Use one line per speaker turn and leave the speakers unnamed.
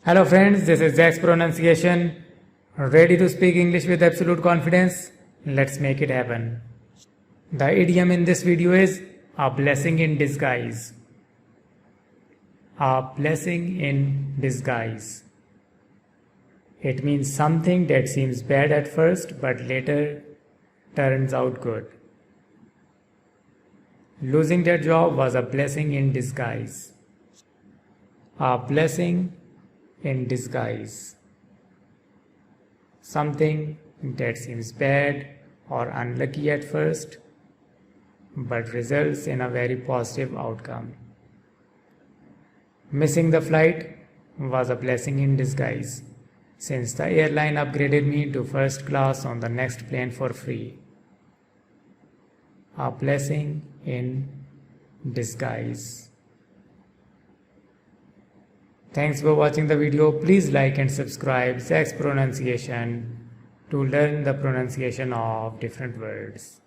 Hello friends, this is Zack's pronunciation. Ready to speak English with absolute confidence? Let's make it happen. The idiom in this video is a blessing in disguise. A blessing in disguise. It means something that seems bad at first but later turns out good. Losing that job was a blessing in disguise. A blessing in disguise. Something that seems bad or unlucky at first but results in a very positive outcome. Missing the flight was a blessing in disguise, since the airline upgraded me to first class on the next plane for free. A blessing in disguise. Thanks for watching the video. Please like and subscribe Zack's pronunciation to learn the pronunciation of different words.